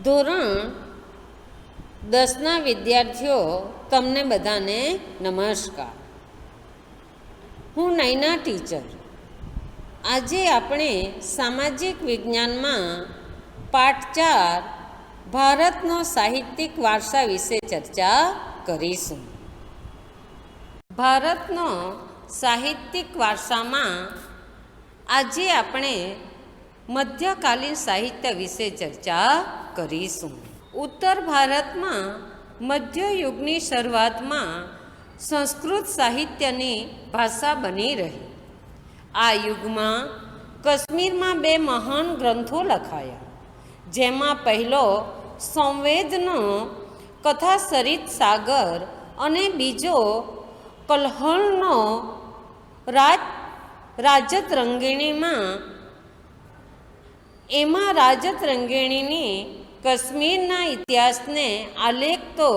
ધોરણ 10ના વિદ્યાર્થીઓ, તમને બધાને નમસ્કાર. હું નૈના ટીચર. આજે આપણે સામાજિક વિજ્ઞાનમાં પાઠ 4 ભારતનો સાહિત્યિક વારસા વિશે ચર્ચા કરીશું. ભારતનો સાહિત્યિક વારસામાં આજે આપણે મધ્યકાલીન સાહિત્ય વિશે ચર્ચા કરીશું. ઉત્તર ભારતમાં મધ્યયુગની શરૂઆતમાં સંસ્કૃત સાહિત્યની ભાષા બની રહી. આ યુગમાં કાશ્મીરમાં 2 મહાન ગ્રંથો લખાયા, જેમાં પહેલો સંવેદનો કથાસરિત સાગર અને બીજો કલ્હણનો રાજતરંગિણીની કાશ્મીરના ઇતિહાસને આલેખતો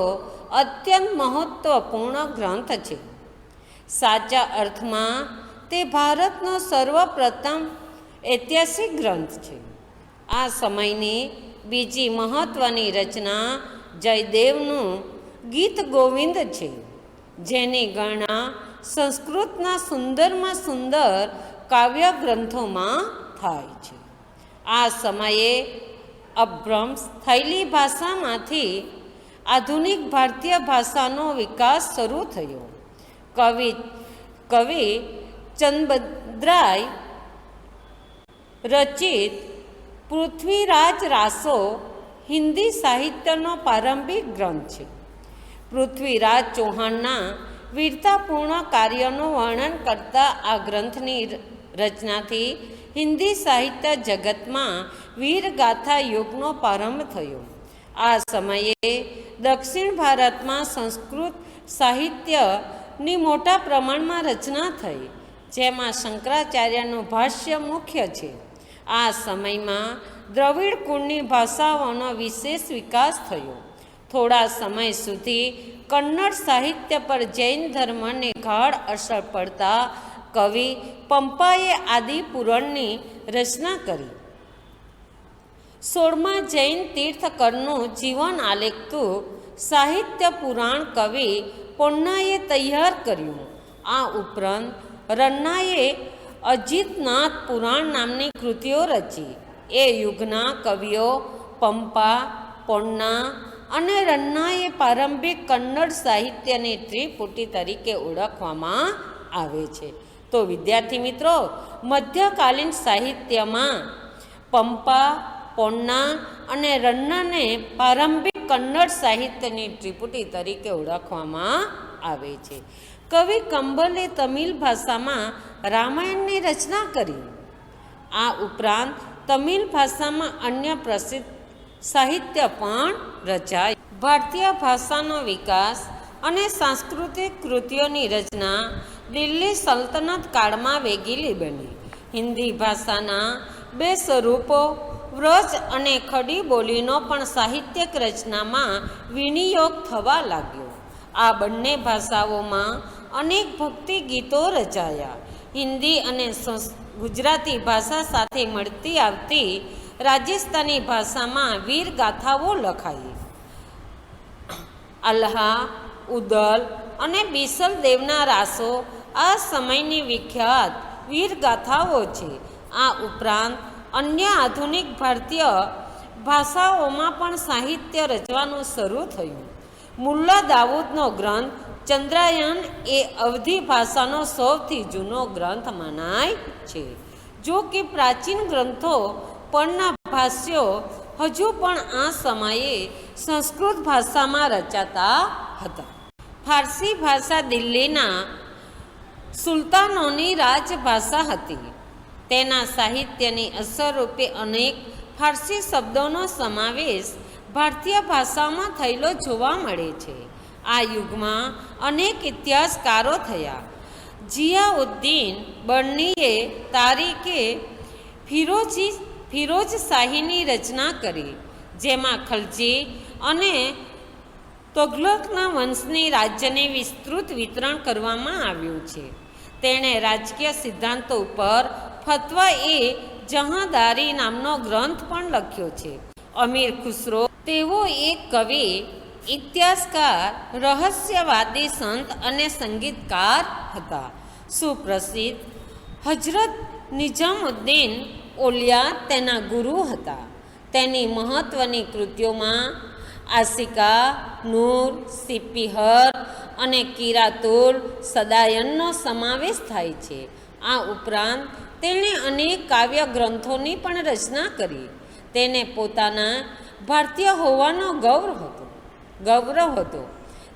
અત્યંત મહત્વપૂર્ણ ગ્રંથ છે. સાચા અર્થમાં તે ભારતનો સર્વપ્રથમ ઐતિહાસિક ગ્રંથ છે. આ સમયની બીજી મહત્વની રચના જયદેવનું ગીત ગોવિંદ છે, જેની ગણના સંસ્કૃતના સુંદરમાં સુંદર કાવ્ય ગ્રંથોમાં થાય છે. આ સમયે અભ્રંશ થયેલી ભાષામાંથી આધુનિક ભારતીય ભાષાનો વિકાસ શરૂ થયો. કવિ ચંદબદ્રાય રચિત પૃથ્વીરાજ રાસો હિન્દી સાહિત્યનો પ્રારંભિક ગ્રંથ છે. પૃથ્વીરાજ ચૌહાણના વીરતાપૂર્ણ કાર્યનું વર્ણન કરતા આ ગ્રંથની રચનાથી હિન્દી સાહિત્ય જગતમાં વીરગાથા યુગનો પ્રારંભ થયો. આ સમયે દક્ષિણ ભારતમાં સંસ્કૃત સાહિત્યની મોટા પ્રમાણમાં રચના થઈ, જેમાં શંકરાચાર્યનું ભાષ્ય મુખ્ય છે. આ સમયમાં દ્રવિડ કુળની ભાષાઓનો વિશેષ વિકાસ થયો. થોડા સમય સુધી કન્નડ સાહિત્ય પર જૈન ધર્મની ગાઢ અસર પડતા કવિ પંપાએ આદિપુરાણની રચના કરી. 16મા જૈન તીર્થકરનું જીવન આલેખતું સાહિત્ય પુરાણ કવિ પોન્નાએ તૈયાર કર્યું. આ ઉપરાંત રન્નાએ અજિતનાથ પુરાણ નામની કૃતિઓ રચી. એ યુગના કવિઓ પંપા, પોન્ના અને રન્નાએ પ્રારંભિક કન્નડ સાહિત્યની ત્રિપુટી તરીકે ઓળખવામાં આવે છે. તો વિદ્યાર્થી મિત્રો, મધ્યકાલીન સાહિત્યમાં પંપા, પોન્ના અને રન્નાને પ્રારંભિક કન્નડ સાહિત્યની ત્રિપુટી તરીકે ઓળખવામાં આવે છે. કવિ કંબલે તમિલ ભાષામાં રામાયણની રચના કરી. આ ઉપરાંત તમિલ ભાષામાં અન્ય પ્રસિદ્ધ સાહિત્ય પણ રચાય. ભારતીય ભાષાનો વિકાસ અને સાંસ્કૃતિક કૃતિઓની રચના દિલ્હી સલ્તનત કાળમાં વેગીલી બની. હિન્દી ભાષાના 2 સ્વરૂપો વ્રજ અને ખડી બોલીનો પણ સાહિત્યિક રચનામાં વિનિયોગ થવા લાગ્યો. આ બંને ભાષાઓમાં અનેક ભક્તિ ગીતો રચાયા. હિન્દી અને ગુજરાતી ભાષા સાથે મળતી આવતી રાજસ્થાની ભાષામાં વીરગાથાઓ લખાઈ. અલ્હા, ઉદલ અને બિસલ દેવના રાસો આ સમયની વિખ્યાત વીરગાથાઓ છે. આ ઉપરાંત અન્ય આધુનિક ભારતીય ભાષાઓમાં પણ સાહિત્ય રચવાનું શરૂ થયું. મુલ્લા દાઉદનો ગ્રંથ ચંદ્રાયન એ અવધી ભાષાનો સૌથી જૂનો ગ્રંથ મનાય છે. જો કે પ્રાચીન ગ્રંથો પરના ભાષ્યો હજુ પણ આ સમયે સંસ્કૃત ભાષામાં રચાતા હતા. ફારસી ભાષા દિલ્હીના સુલતાનોની રાજભાષા હતી. તેના સાહિત્યની અસરરૂપે અનેક ફારસી શબ્દોનો સમાવેશ ભારતીય ભાષામાં થયેલો જોવા મળે છે. આ યુગમાં અનેક ઇતિહાસકારો થયા. જિયાઉદ્દીન બર્નીએ તારીખે ફિરોજ શાહીની રચના કરી, જેમાં ખલજી અને તુઘલકના વંશની રાજ્યને વિસ્તૃત વિતરણ કરવામાં આવ્યું છે. તેણે રાજકીય સિદ્ધાંતો ઉપર ફતવા એ જહાંદારી નામનો ગ્રંથ પણ લખ્યો છે. અમીર ખુસરો તેઓ એક કવિ, ઇતિહાસકાર, રહસ્યવાદી, સંત અને સંગીતકાર હતા. સુપ્રસિદ્ધ હજરત નિઝામુદ્દીન ઓલિયા તેના ગુરુ હતા. તેની મહત્ત્વની કૃતિઓમાં આશિકા, નૂર, સિપ્પીહર અને કિરાતુલ સદાયનનો સમાવેશ થાય છે. આ ઉપરાંત તેણે અનેક કાવ્ય ગ્રંથોની પણ રચના કરી. તેને પોતાના ભારતીય હોવાનો ગૌરવ હતો.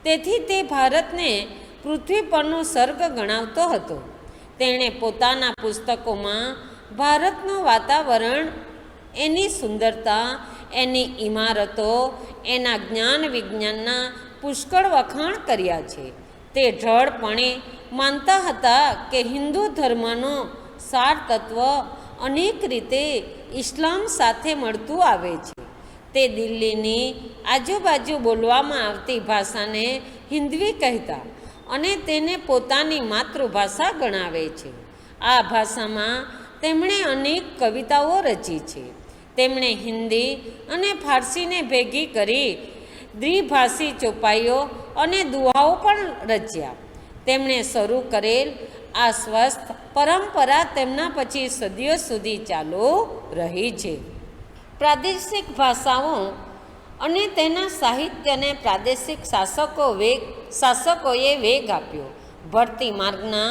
તેથી તે ભારતને પૃથ્વી પરનું સ્વર્ગ ગણાવતો હતો. તેણે પોતાના પુસ્તકોમાં ભારતનું વાતાવરણ, એની સુંદરતા, એની ઇમારતો, એના જ્ઞાન વિજ્ઞાનના પુષ્કળ વખાણ કર્યા છે. તે દ્રઢપણે માનતા હતા કે હિન્દુ ધર્મનો સાર તત્વ અનેક રીતે ઇસ્લામ સાથે મળતું આવે છે. તે દિલ્હીની આજુબાજુ બોલવામાં આવતી ભાષાને હિન્દવી કહેતા અને તેને પોતાની માતૃભાષા ગણાવે છે. આ ભાષામાં તેમણે અનેક કવિતાઓ રચી છે. તેમણે હિન્દી અને ફારસીને ભેગી કરી દ્વિભાષી ચોપાઈઓ અને દુહાઓ પણ રચ્યા. તેમણે શરૂ કરેલ આ સ્વસ્થ પરંપરા તેમના પછી સદીઓ સુધી ચાલુ રહી છે. પ્રાદેશિક ભાષાઓ અને તેના સાહિત્યને પ્રાદેશિક શાસકોએ વેગ આપ્યો. ભરતી માર્ગના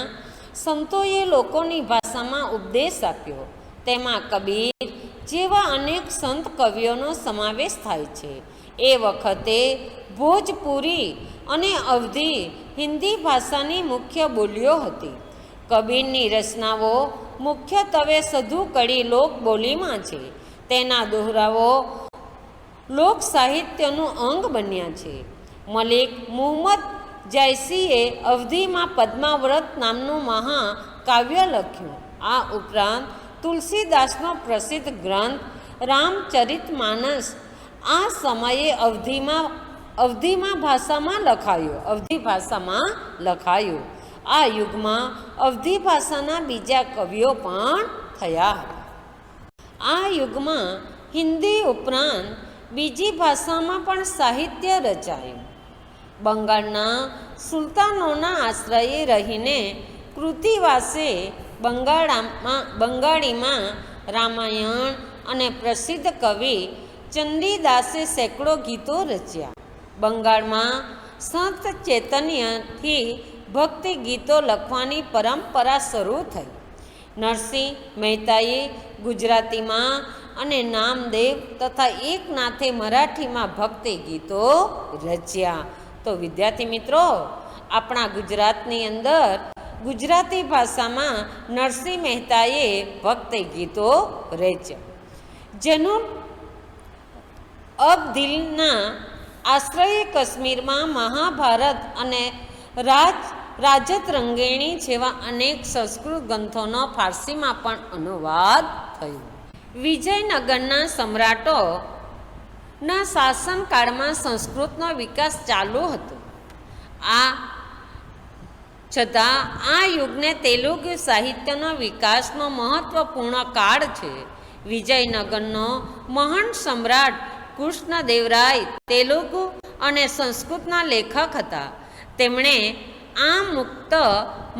સંતોએ લોકોની ભાષામાં ઉપદેશ આપ્યો. તેમાં કબીર જેવા અનેક સંત કવિઓનો સમાવેશ થાય છે. એ વખતે ભોજપુરી અને અવધી હિન્દી ભાષાની મુખ્ય બોલીઓ હતી. કબીરની રચનાઓ મુખ્યત્વે સધુ કડી લોકબોલીમાં છે. તેના દોહરાઓ લોક સાહિત્યનું અંગ બન્યા છે. મલિક મુહમ્મદ જયસીએ અવધીમાં પદ્માવ્રત નામનું મહાકાવ્ય લખ્યું. આ ઉપરાંત તુલસીદાસનો પ્રસિદ્ધ ગ્રંથ રામચરિતમાનસ આ સમયે અવધી ભાષામાં લખાયો. આ યુગમાં અવધી ભાષાના બીજા કવિઓ પણ થયા હતા. આ યુગમાં હિન્દી ઉપરાંત બીજી ભાષામાં પણ સાહિત્ય રચાયું. બંગાળના સુલતાનોના આશ્રયે રહીને કૃતિવાસે બંગાળીમાં રામાયણ અને પ્રસિદ્ધ કવિ ચંદીદાસે સેંકડો ગીતો રચ્યા. બંગાળમાં સંત ચૈતન્યથી ભક્તિ ગીતો લખવાની પરંપરા શરૂ થઈ. નરસિંહ મહેતાએ ગુજરાતીમાં અને નામદેવ તથા એકનાથે મરાઠીમાં ભક્તિ ગીતો રચ્યા. તો વિદ્યાર્થી મિત્રો, આપણા ગુજરાતની અંદર ગુજરાતી ભાષામાં નરસિંહ મહેતાએ ભક્તિ ગીતો રચ્યા. જેનું અબદિલના આશ્રયે કાશ્મીરમાં મહાભારત અને રાજત રંગેણી જેવા અનેક સંસ્કૃત ગ્રંથોનો ફારસીમાં પણ અનુવાદ થયો. વિજયનગરના સમ્રાટોના શાસનકાળમાં સંસ્કૃતનો વિકાસ ચાલુ હતો. છતાં આ યુગને તેલુગુ સાહિત્યનો વિકાસનો મહત્વપૂર્ણ કાળ છે. વિજયનગરનો મહાન સમ્રાટ કૃષ્ણદેવરાય તેલુગુ અને સંસ્કૃતના લેખક હતા. તેમણે આ મુક્ત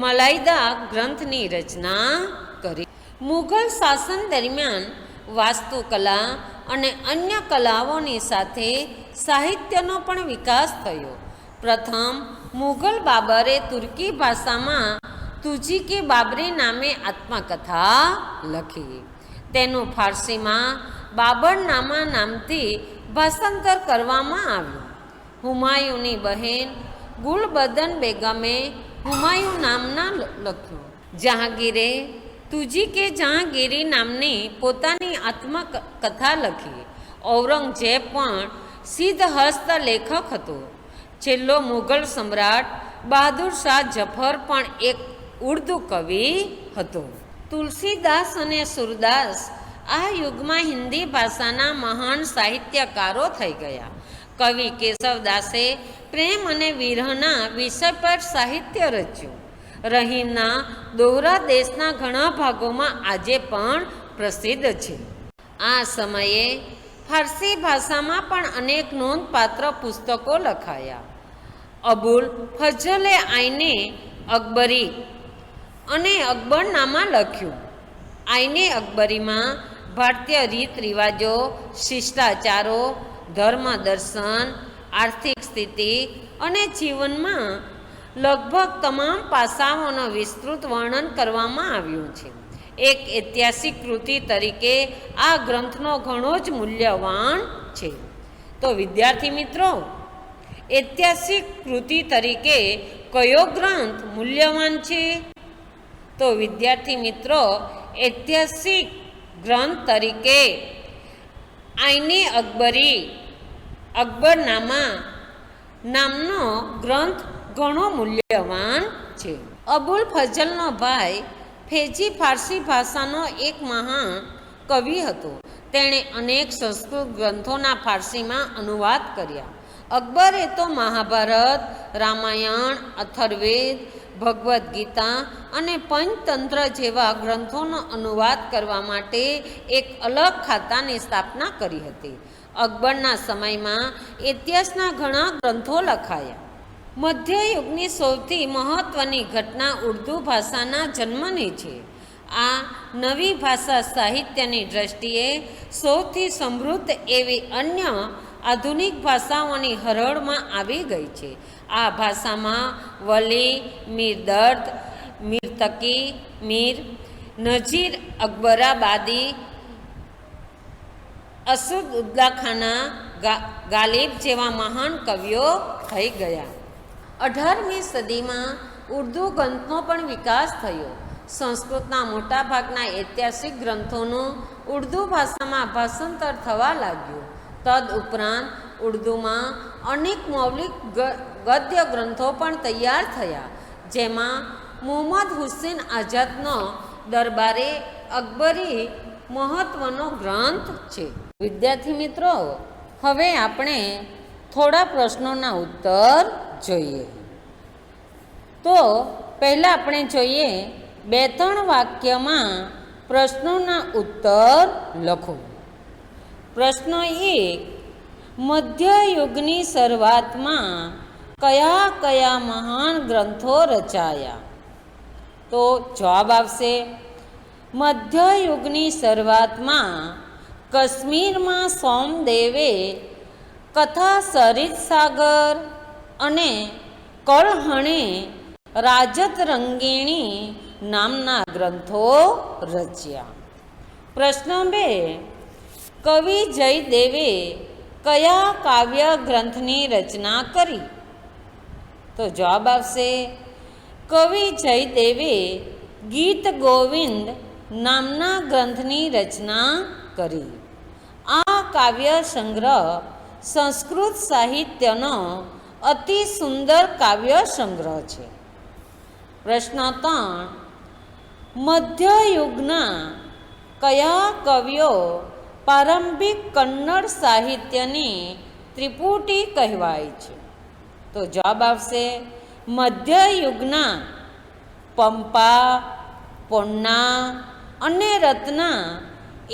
મલાયદા ગ્રંથની રચના કરી. મુઘલ શાસન દરમિયાન વાસ્તુકલા અને અન્ય કલાઓની સાથે સાહિત્યનો પણ વિકાસ થયો. પ્રથમ મુઘલ બાબરે તુર્કી ભાષામાં તુજી કે બાબરી નામે આત્મકથા લખી. તેનું ફારસીમાં બાબરનામા નામથી ભાષાંતર કરવામાં આવ્યું. હુમાયુની બહેન ગુલબદન બેગમે હુમાયુ નામના લખ્યું. જહાંગીરે તુજી કે જહાંગીરી નામની પોતાની આત્મકથા લખી. ઔરંગઝેબ પણ સિદ્ધહસ્ત લેખક હતો. છેલ્લો મુઘલ સમ્રાટ બહાદુર શાહ જફર પણ એક ઉર્દુ કવિ હતો. તુલસીદાસ અને સુરદાસ આ યુગમાં હિન્દી ભાષાના મહાન સાહિત્યકારો થઈ ગયા. કવિ કેશવદાસે પ્રેમ અને વિરહના વિષય પર સાહિત્ય રચ્યું. રહીમના દોહરા દેશના ઘણા ભાગોમાં આજે પણ પ્રસિદ્ધ છે. આ સમયે ફારસી ભાષામાં પણ અનેક નોંધપાત્ર પુસ્તકો લખાયા. અબુલ ફઝલે આઈને અકબરી અને અકબરનામા લખ્યું. આઈને અકબરીમાં ભારતીય રીત રિવાજો, શિષ્ટાચારો, ધર્મ દર્શન, આર્થિક સ્થિતિ અને જીવનમાં લગભગ તમામ પાસાઓનું વિસ્તૃત વર્ણન કરવામાં આવ્યું છે. એક ઐતિહાસિક કૃતિ તરીકે આ ગ્રંથનો ઘણો જ મૂલ્યવાન છે. તો વિદ્યાર્થી મિત્રો, ઐતિહાસિક કૃતિ તરીકે કયો ગ્રંથ મૂલ્યવાન છે? તો વિદ્યાર્થી મિત્રો, ઐતિહાસિક ગ્રંથ તરીકે આઈને અકબરી અકબરનામા નામનો ગ્રંથ ઘણો મૂલ્યવાન છે. અબુલ ફઝલનો ભાઈ ફેજી ફારસી ભાષાનો એક મહાન કવિ હતો. તેણે અનેક સંસ્કૃત ગ્રંથોના ફારસીમાં અનુવાદ કર્યા. અકબરે તો મહાભારત, રામાયણ, અથર્વવેદ, ભગવદ્ ગીતા અને પંચતંત્ર જેવા ગ્રંથોનો અનુવાદ કરવા માટે એક અલગ ખાતાની સ્થાપના કરી હતી. અકબરના સમયમાં ઇતિહાસના ઘણા ગ્રંથો લખાયા. મધ્યયુગની સૌથી મહત્ત્વની ઘટના ઉર્દૂ ભાષાના જન્મની છે. આ નવી ભાષા સાહિત્યની દ્રષ્ટિએ સૌથી સમૃદ્ધ એવી અન્ય આધુનિક ભાષાઓની હરોળમાં આવી ગઈ છે. આ ભાષામાં વલી, મીર દર્દ, મીર તકી, મીર નજીર અકબરાબાદી, અસદુલ્લા ખાના ગાલિબ જેવા મહાન કવિઓ થઈ ગયા. 18મી સદીમાં ઉર્દૂ ગ્રંથનો પણ વિકાસ થયો. સંસ્કૃતના મોટાભાગના ઐતિહાસિક ગ્રંથોનું ઉર્દૂ ભાષામાં ભાષાંતર થવા લાગ્યું. તદ ઉપરાંત ઉર્દૂમાં અનેક મૌલિક ગદ્ય ગ્રંથો પણ તૈયાર થયા, જેમાં મુહમ્મદ હુસૈન આઝાદનો દરબારે અકબરી મહત્ત્વનો ગ્રંથ છે. વિદ્યાર્થી મિત્રો, હવે આપણે થોડા પ્રશ્નોના ઉત્તર જોઈએ. તો પહેલાં આપણે જોઈએ 2-3 વાક્યમાં પ્રશ્નોના ઉત્તર લખો. પ્રશ્ન 1, મધ્યયુગની શરૂઆતમાં કયા કયા મહાન ગ્રંથો રચાયા? તો જવાબ આવશે મધ્યયુગની શરૂઆતમાં કાશ્મીરમાં સોમદેવે કથા સરિત સાગર અને કલ્હણે રાજત રંગીણી નામના ગ્રંથો રચ્યા. પ્રશ્ન 2, કવિ જયદેવે કયા કાવ્ય ગ્રંથની રચના કરી? તો જવાબ આવશે કવિ જયદેવે ગીત ગોવિંદ નામના ગ્રંથની રચના કરી. આ કાવ્ય સંગ્રહ સંસ્કૃત સાહિત્યનો અતિ સુંદર કાવ્ય સંગ્રહ છે. પ્રશ્ન 3, મધ્યયુગના કયા કવિઓ પ્રારંભિક કન્નડ સાહિત્યની ત્રિપુટી કહેવાય છે? તો જવાબ આવશે મધ્યયુગના પંપા, પોન્ના અને રત્ના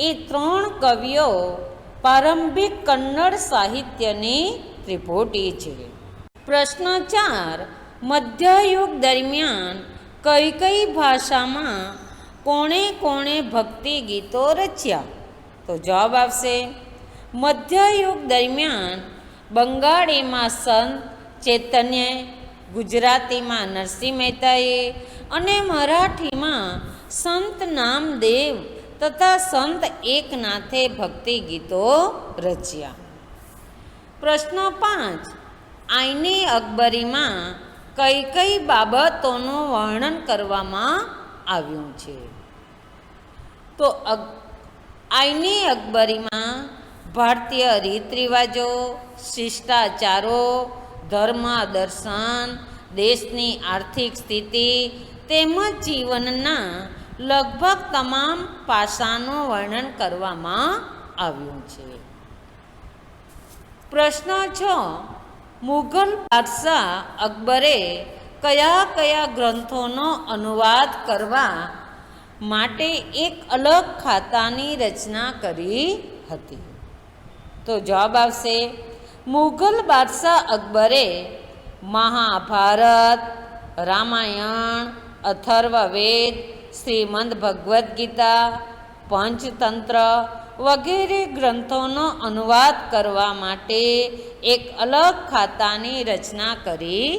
એ 3 કવિઓ પ્રારંભિક કન્નડ સાહિત્યની ત્રિપુટી છે. પ્રશ્ન 4, મધ્યયુગ દરમિયાન કઈ કઈ ભાષામાં કોણે કોણે ભક્તિ ગીતો રચ્યા? તો જવાબ આવશે મધ્યયુગ દરમિયાન બંગાળીમાં સંત ચૈતન્ય, ગુજરાતીમાં નરસિંહ મહેતાએ અને મરાઠીમાં સંત નામદેવ તથા સંત એકનાથે ભક્તિ ગીતો રચ્યા. પ્રશ્ન 5, આઈને અકબરીમાં કઈ કઈ બાબતોનું વર્ણન કરવામાં આવ્યું છે? તો આઈને અકબરીમાં ભારતીય રીત રિવાજો, શિષ્ટાચારો, ધર્મ દર્શન, દેશની આર્થિક સ્થિતિ તેમજ જીવનના લગભગ તમામ પાસાનું વર્ણન કરવામાં આવ્યું છે. પ્રશ્ન 6, મુઘલ બાદશાહ અકબરે કયા કયા ગ્રંથોનો અનુવાદ કરવા માટે એક અલગ ખાતાની રચના કરી હતી? તો જવાબ આવશે મુઘલ બાદશાહ અકબરે મહાભારત, રામાયણ, અથર્વવેદ, શ્રીમદ ભગવદ્ ગીતા, પંચતંત્ર વગેરે ગ્રંથોનો અનુવાદ કરવા માટે એક અલગ ખાતાની રચના કરી